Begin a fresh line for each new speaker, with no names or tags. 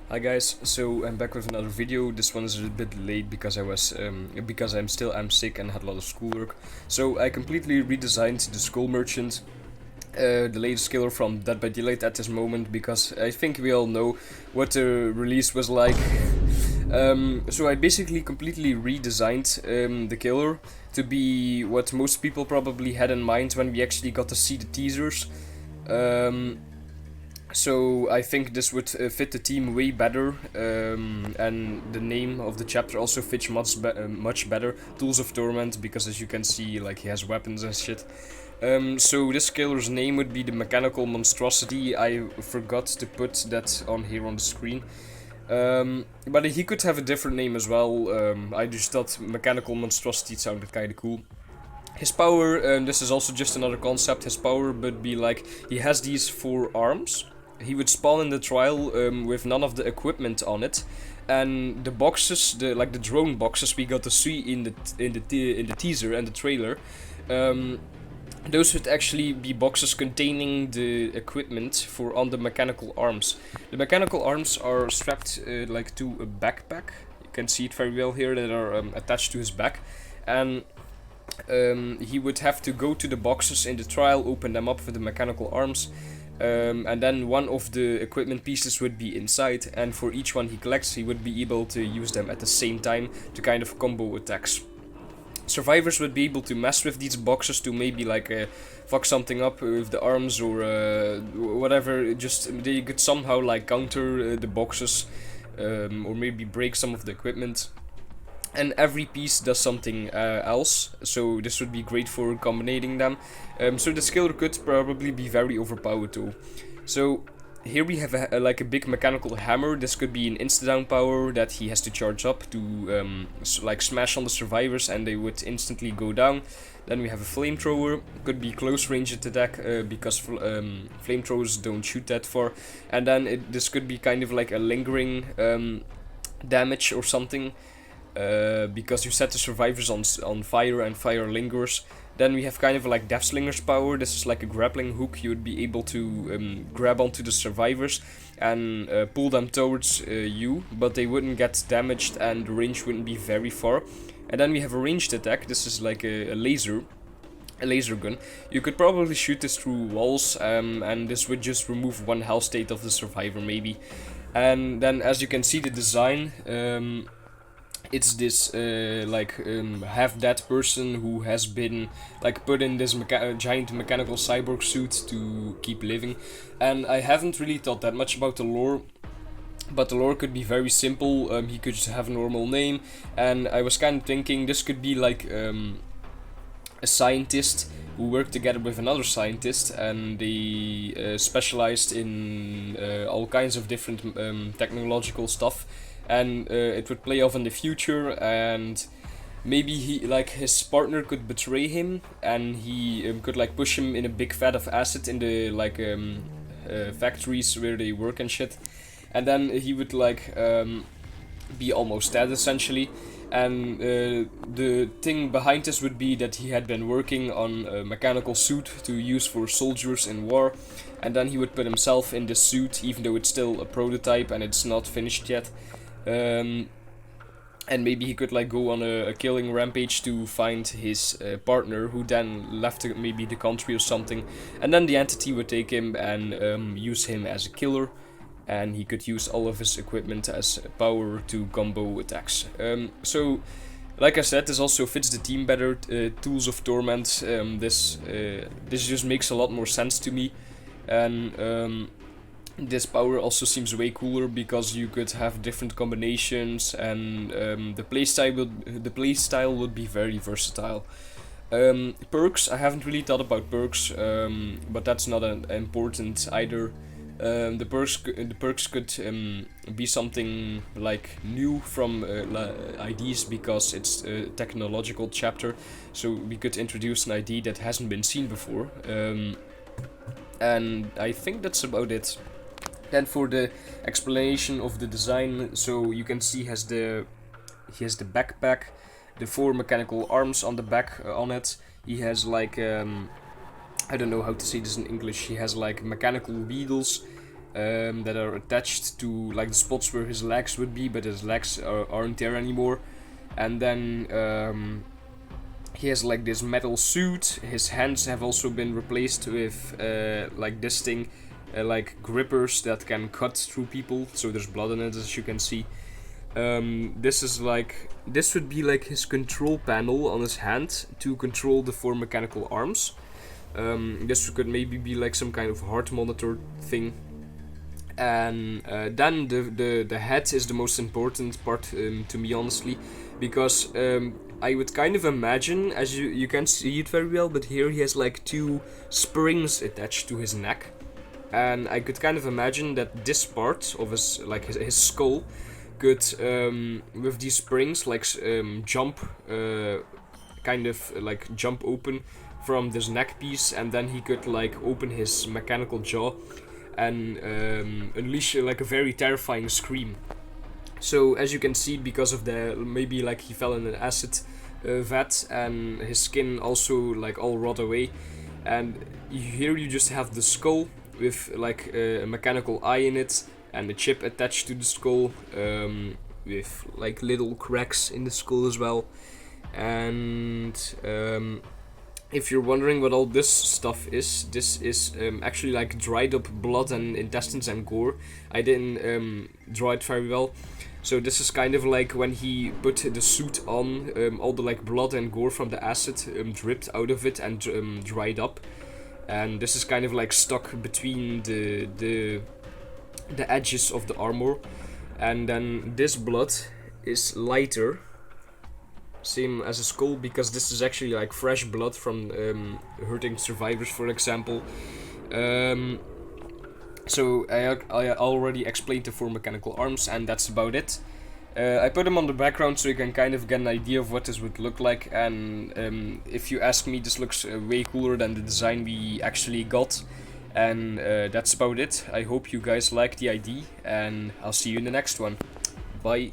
Hi guys, so I'm back with another video. This one is a bit late because I'm sick and had a lot of schoolwork. So I completely redesigned the Skull Merchant, the latest killer from Dead by Daylight at this moment, because I think we all know what the release was like. So I basically completely redesigned the killer to be what most people probably had in mind when we actually got to see the teasers. Um, so I think this would fit the team way better, and the name of the chapter also fits much better. Tools of Torment, because as you can see, like, he has weapons and shit. So this killer's name would be the Mechanical Monstrosity. I forgot to put that on here on the screen. But he could have a different name as well. I just thought Mechanical Monstrosity sounded kinda cool. His power, this is also just another concept, his power would be like, he has these 4 arms. He would spawn in the trial with none of the equipment on it, and the boxes, the drone boxes we got to see in the teaser and the trailer, those would actually be boxes containing the equipment for on the mechanical arms. The mechanical arms are strapped like to a backpack. You can see it very well here. That are attached to his back, and he would have to go to the boxes in the trial, open them up with the mechanical arms, and then one of the equipment pieces would be inside, and for each one he collects, he would be able to use them at the same time to kind of combo attacks. Survivors would be able to mess with these boxes to maybe like fuck something up with the arms or whatever. Just they could somehow like counter the boxes, or maybe break some of the equipment. And every piece does something else, so this would be great for combining them. So the killer could probably be very overpowered too. So here we have like a big mechanical hammer. This could be an insta-down power that he has to charge up to like smash on the survivors, and they would instantly go down. Then we have a flamethrower. Could be close range attack because flamethrowers don't shoot that far. And then this could be kind of like a lingering damage or something. Because you set the survivors on fire and fire lingers. Then we have kind of like Deathslinger's power. This is like a grappling hook. You would be able to grab onto the survivors and pull them towards you, but they wouldn't get damaged and the range wouldn't be very far. And then we have a ranged attack. This is like a laser gun. You could probably shoot this through walls, and this would just remove one health state of the survivor maybe. And then as you can see, the design, it's this half-dead person who has been like put in this giant mechanical cyborg suit to keep living. And I haven't really thought that much about the lore, but the lore could be very simple. He could just have a normal name, and I was kind of thinking this could be like a scientist who worked together with another scientist, and they specialized in all kinds of different technological stuff, and it would play off in the future, and maybe his partner could betray him, and he could like push him in a big vat of acid in the factories where they work and shit, and then he would be almost dead essentially. And the thing behind this would be that he had been working on a mechanical suit to use for soldiers in war, and then he would put himself in this suit even though it's still a prototype and it's not finished yet. And maybe he could like go on a killing rampage to find his partner, who then left maybe the country or something, and then the entity would take him and use him as a killer, and he could use all of his equipment as power to combo attacks. So like I said, this also fits the team better. Tools of Torment, this just makes a lot more sense to me, and this power also seems way cooler because you could have different combinations, and the playstyle would be very versatile. Perks, I haven't really thought about perks, but that's not important either. The perks could be something like new from IDs, because it's a technological chapter, so we could introduce an ID that hasn't been seen before. And I think that's about it. Then for the explanation of the design, so you can see he has the backpack, the 4 mechanical arms on the back on it. He has like I don't know how to say this in English. He has like mechanical wheels, that are attached to like the spots where his legs would be, but his legs aren't there anymore. And then he has like this metal suit. His hands have also been replaced with like this thing, like grippers that can cut through people. So there's blood in it, as you can see. This would be like his control panel on his hand to control the 4 mechanical arms. This could maybe be like some kind of heart monitor thing. And then the head is the most important part to me, honestly, because I would kind of imagine, as you can't see it very well, but here he has like 2 springs attached to his neck, and I could kind of imagine that this part of his like his skull could with these springs like jump kind of like jump open from this neck piece, and then he could like open his mechanical jaw and unleash like a very terrifying scream. So as you can see, because of the maybe like he fell in an acid vat and his skin also like all rot away, and here you just have the skull with like a mechanical eye in it and a chip attached to the skull with like little cracks in the skull as well. And if you're wondering what all this stuff is, this is actually like dried up blood and intestines and gore. I didn't draw it very well. So this is kind of like when he put the suit on, all the like blood and gore from the acid dripped out of it and dried up. And this is kind of like stuck between the edges of the armor. And then this blood is lighter, same as a skull, because this is actually like fresh blood from hurting survivors, for example. So I already explained the 4 mechanical arms, and that's about it. I put them on the background so you can kind of get an idea of what this would look like, and if you ask me, this looks way cooler than the design we actually got. And that's about it. I hope you guys like the idea, and I'll see you in the next one. Bye.